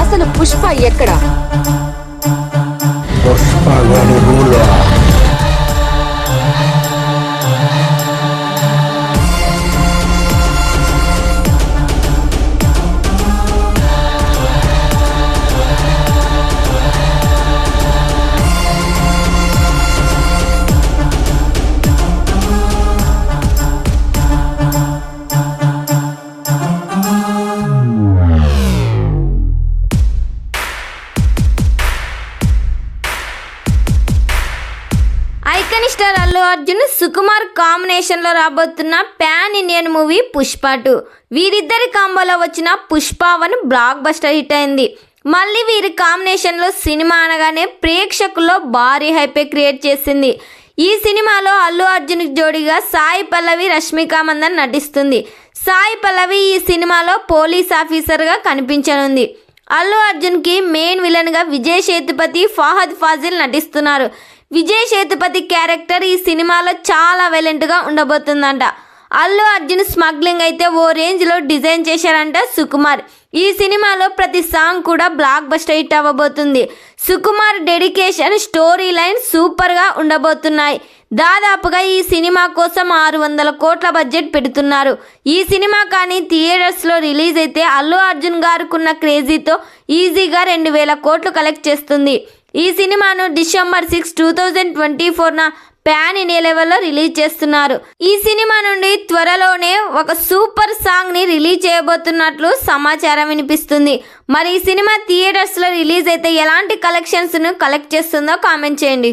అసలు పుష్ప ఎక్కడ? Icon star Allu Arjun Sukumar combination లో రాబోతున్న పాన్ ఇండియన్ మూవీ పుష్ప 2. వీరిద్దరి కాంబోలో వచ్చిన పుష్ప 1 బ్లాక్ బస్టర్ హిట్ అయింది. మళ్ళీ వీరి కాంబినేషన్ లో సినిమా అనగానే ప్రేక్షకుల్లో భారీ హైపే క్రియేట్ చేసింది. ఈ సినిమాలో అల్లు అర్జున్ జోడిగా సాయి పల్లవి, రష్మిక మందన్ నటిస్తుంది. సాయి పల్లవి ఈ సినిమాలో పోలీస్ ఆఫీసర్ గా కనిపించనుంది. అల్లు అర్జున్ కి మెయిన్ విలన్ గా విజయ్ సేతుపతి, ఫహద్ ఫాజిల్ నటిస్తున్నారు. విజయ్ సేతుపతి క్యారెక్టర్ ఈ సినిమాలో చాలా వైలెంట్గా ఉండబోతుందంట. అల్లు అర్జున్ స్మగ్లింగ్ అయితే ఓ రేంజ్లో డిజైన్ చేశారంట సుకుమార్. ఈ సినిమాలో ప్రతి సాంగ్ కూడా బ్లాక్ బస్టర్ హిట్ అవ్వబోతుంది. సుకుమార్ డెడికేషన్, స్టోరీ లైన్ సూపర్గా ఉండబోతున్నాయి. దాదాపుగా ఈ సినిమా కోసం 600 కోట్ల బడ్జెట్ పెడుతున్నారు. ఈ సినిమా కానీ థియేటర్స్లో రిలీజ్ అయితే అల్లు అర్జున్ గారుకున్న క్రేజీతో ఈజీగా 2000 కోట్లు కలెక్ట్ చేస్తుంది. ఈ సినిమాను డిసెంబర్ 6, 2024న పాన్ ఇండియా లెవెల్లో రిలీజ్ చేస్తున్నారు. ఈ సినిమా నుండి త్వరలోనే ఒక సూపర్ సాంగ్ ని రిలీజ్ చేయబోతున్నట్లు సమాచారం వినిపిస్తుంది. మరి ఈ సినిమా థియేటర్స్లో రిలీజ్ అయితే ఎలాంటి కలెక్షన్స్ ను కలెక్ట్ చేస్తుందో కామెంట్ చేయండి.